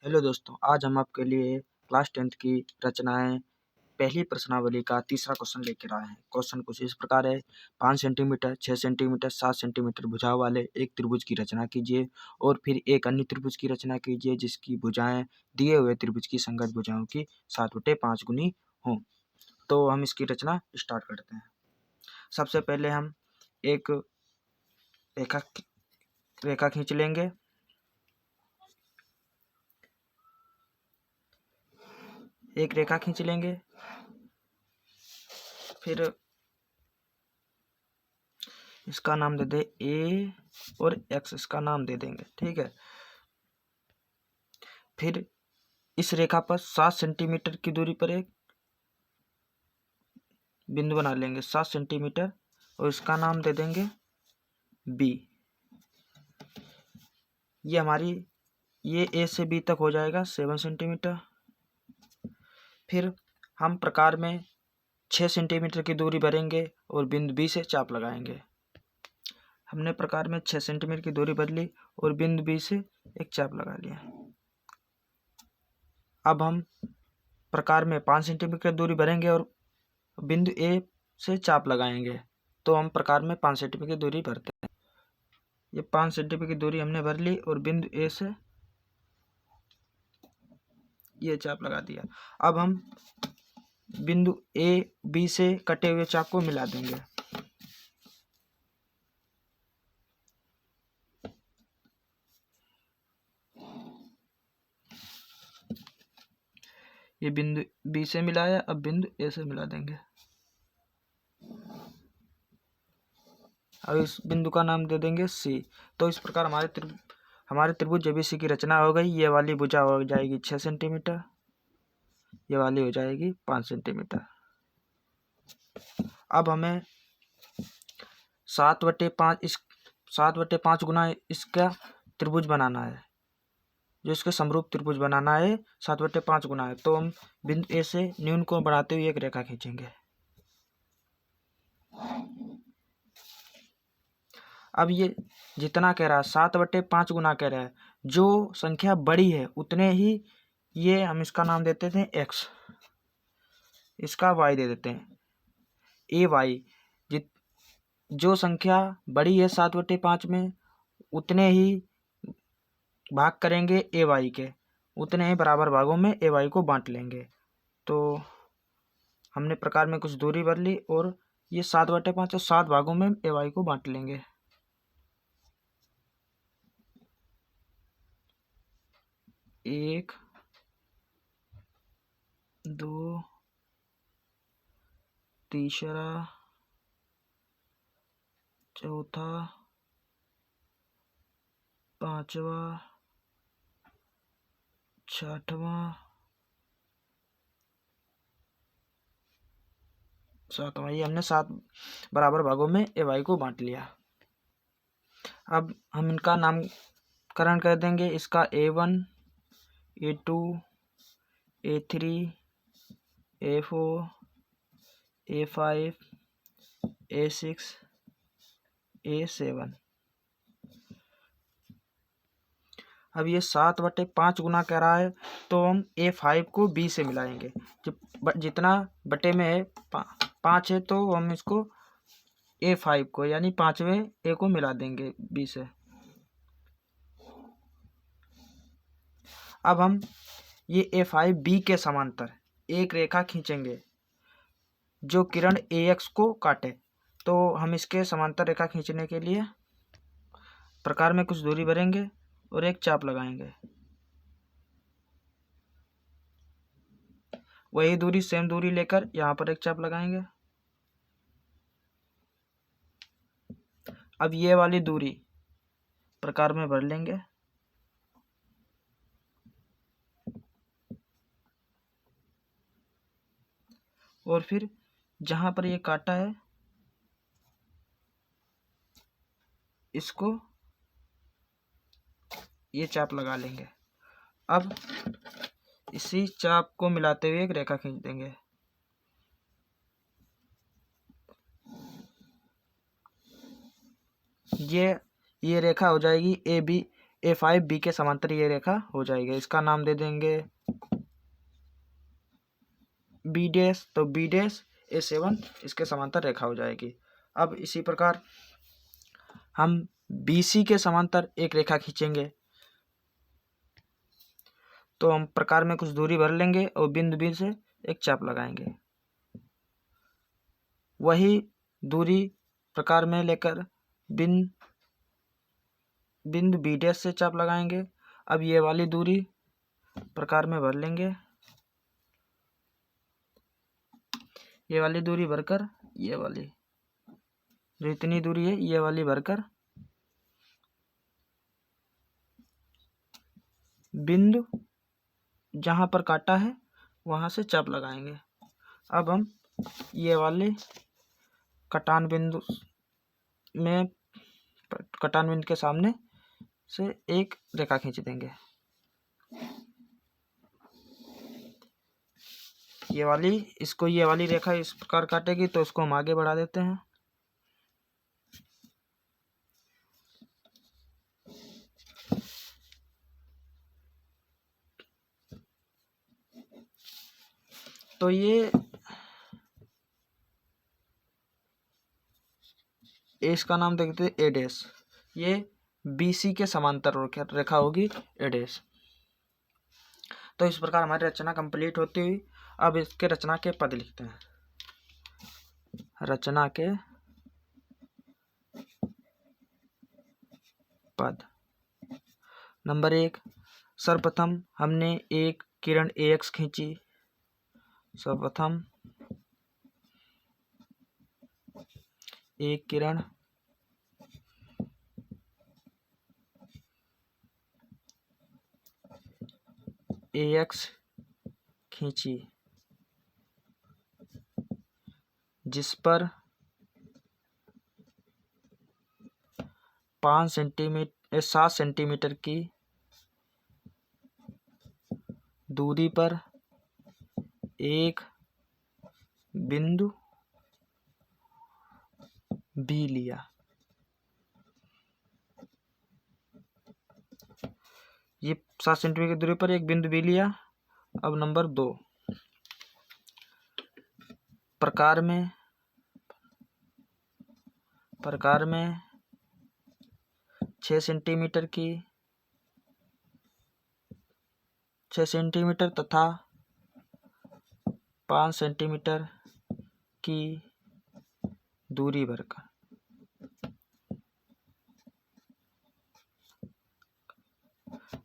Hello दोस्तों, आज हम आपके लिए क्लास 10th की रचनाएं पहली प्रश्नावली का तीसरा क्वेश्चन लेकर आए हैं। क्वेश्चन कुछ इस प्रकार है। 5 सेंटीमीटर, 6 सेंटीमीटर, 7 सेंटीमीटर भुजाओं वाले एक त्रिभुज की रचना कीजिए और फिर एक अन्य त्रिभुज की रचना कीजिए जिसकी भुजाएं दिए हुए त्रिभुज की संगत भुजाओं की 7/5 गुनी हों। तो हम इसकी रचना स्टार्ट करते हैं। सबसे पहले हम एक रेखा खींच लेंगे। एक रेखा खींच लेंगे, फिर इसका नाम दे दे ए और एक्स, इसका नाम दे देंगे, ठीक है। फिर इस रेखा पर 7 सेंटीमीटर की दूरी पर एक बिंदु बना लेंगे, 7 सेंटीमीटर, और इसका नाम दे देंगे बी। ये हमारी ए से बी तक हो जाएगा 7 सेंटीमीटर। फिर हम प्रकार में 6 सेंटीमीटर की दूरी भरेंगे और बिंदु बी से चाप लगाएंगे। हमने प्रकार में 6 सेंटीमीटर की दूरी भर ली और बिंदु बी से एक चाप लगा लिया। अब हम प्रकार में 5 सेंटीमीटर की दूरी भरेंगे और बिंदु ए से चाप लगाएंगे। तो हम प्रकार में 5 सेंटीमीटर की दूरी भरते हैं। ये 5 सेंटीमीटर की दूरी हमने भर ली और बिंदु ए से ये चाप लगा दिया। अब हम बिंदु ए बी से कटे हुए चाप को मिला देंगे। ये बिंदु बी से मिलाया, अब बिंदु ए से मिला देंगे। अब इस बिंदु का नाम दे देंगे सी। तो इस प्रकार हमारे त्रिभुज जेबीसी की रचना हो गई। ये वाली भुजा हो जाएगी 6 सेंटीमीटर, ये वाली हो जाएगी 5 सेंटीमीटर। अब हमें 7/5 गुना इसका त्रिभुज बनाना है, जो इसके समरूप त्रिभुज बनाना है। 7/5 गुना है, तो हम बिंदु ए से न्यून कोण बढ़ाते हुए एक रेखा खींचेंगे। अब ये जितना कह रहा है 7/5 गुना कह रहा है, जो संख्या बड़ी है उतने ही ये हम इसका नाम देते थे एक्स, इसका वाई दे देते हैं ए वाई। जो संख्या बड़ी है 7/5 में उतने ही भाग करेंगे ए वाई के, उतने ही बराबर भागों में ए वाई को बांट लेंगे। तो हमने प्रकार में कुछ दूरी भर ली और ये 7/5 और 7 भागों में ए वाई को बांट लेंगे। 1 2 तीसरा, चौथा, पांचवा, छठवां, सातवां। ये हमने 7 बराबर भागों में ए वाई को बांट लिया। अब हम इनका नामकरण कर देंगे। इसका A1, A2, A3, A4, A5, A6, A7। अब ये 7/5 गुना कह रहा है, तो हम A5 को B से मिलाएंगे। जब जितना बटे में है 5 है, तो हम इसको A5 को यानी 5वें ए को मिला देंगे B से। अब हम ये A5 B के समांतर एक रेखा खींचेंगे जो किरण AX को काटे। तो हम इसके समांतर रेखा खींचने के लिए प्रकार में कुछ दूरी भरेंगे और एक चाप लगाएंगे। वही दूरी सेम दूरी लेकर यहाँ पर एक चाप लगाएंगे। अब ये वाली दूरी प्रकार में भर लेंगे और फिर जहाँ पर ये काटा है इसको ये चाप लगा लेंगे। अब इसी चाप को मिलाते हुए एक रेखा खींच देंगे। ये रेखा हो जाएगी AB A5 बी के समांतर ये रेखा हो जाएगी। इसका नाम दे देंगे बी डैश, तो बी डैश A7 इसके समांतर रेखा हो जाएगी। अब इसी प्रकार हम BC के समांतर एक रेखा खींचेंगे। तो हम प्रकार में कुछ दूरी भर लेंगे और बिंदु B से एक चाप लगाएंगे। वही दूरी प्रकार में लेकर बिंदु B डैश से चाप लगाएंगे। अब ये वाली दूरी प्रकार में भर लेंगे, ये वाली दूरी भरकर ये वाली जो इतनी दूरी है ये वाली भरकर बिंदु जहाँ पर काटा है वहाँ से चाप लगाएंगे। अब हम ये वाले कटान बिंदु के सामने से एक रेखा खींच देंगे। ये वाली रेखा इस प्रकार काटेगी, तो इसको हम आगे बढ़ा देते हैं। तो ये इसका नाम देखते हैं ए डैश। ये BC के समांतर रेखा होगी ए डैश। तो इस प्रकार हमारी रचना कंप्लीट होती हुई। अब इसके रचना के पद लिखते हैं। रचना के पद। नंबर 1, सर्वप्रथम हमने एक किरण AX खींची। सर्वप्रथम एक किरण AX खींची जिस पर 7 सेंटीमीटर की दूरी पर एक बिंदु B लिया। ये 7 सेंटीमीटर की दूरी पर एक बिंदु B लिया। अब नंबर 2, प्रकार में 6 सेंटीमीटर तथा 5 सेंटीमीटर की दूरी भरकर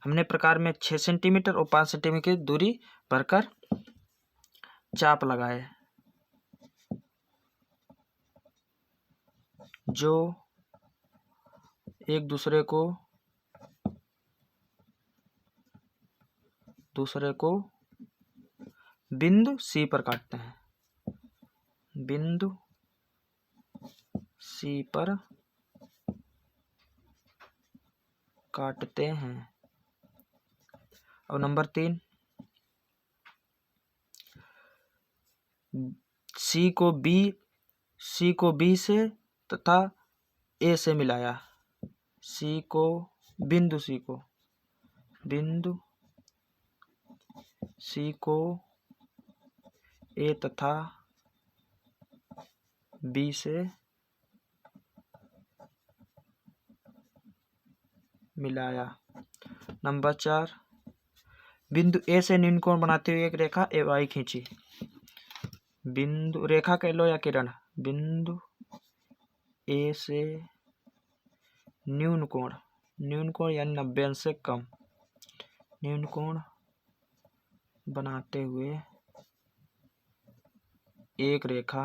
हमने प्रकार में 6 सेंटीमीटर और 5 सेंटीमीटर की दूरी भरकर चाप लगाए, जो एक दूसरे को बिंदु C पर काटते हैं। बिंदु C पर काटते हैं। अब नंबर 3, C को B से तथा A से मिलाया। बिंदु C को A तथा B से मिलाया। नंबर 4, बिंदु A से न्यून कोण बनाते हुए एक रेखा AY खींची। रेखा कह लो या किरण। बिंदु A से न्यून कोण यानी 90 अंश से कम न्यून कोण बनाते हुए एक रेखा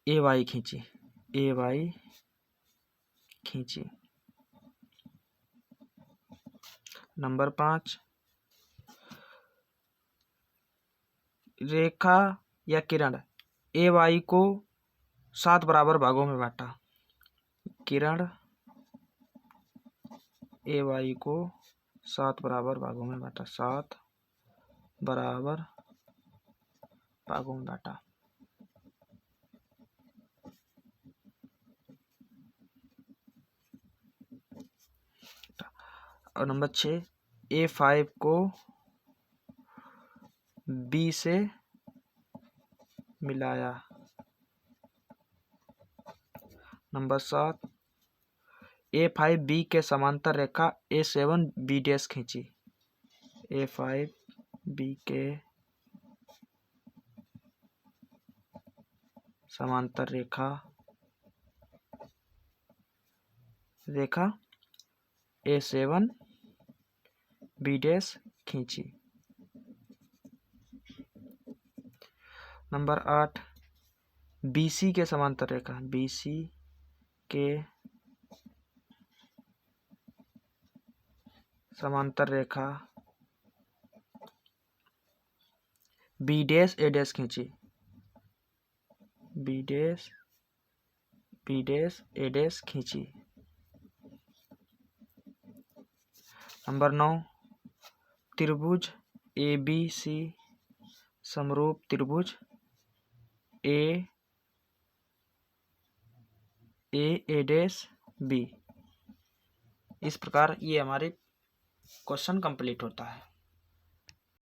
AY खींची। नंबर 5, रेखा या किरण AY को 7 बराबर भागों में बांटा। किरण AY को 7 बराबर भागों में बांटा। 7 बराबर भागों में बांटा। और नंबर 6 A5 को B से मिलाया। नंबर 7 A5 B के समांतर रेखा A7 B डैश खींची। A5 B के समांतर रेखा A7 B डैश खींची। नंबर 8 BC के समांतर रेखा BC के समांतर रेखा B डैश A डैश खींची। B डैश A डैश खींची। नंबर 9 त्रिभुज ABC समरूप त्रिभुज A डैश B। इस प्रकार ये हमारे क्वेश्चन कंप्लीट होता है।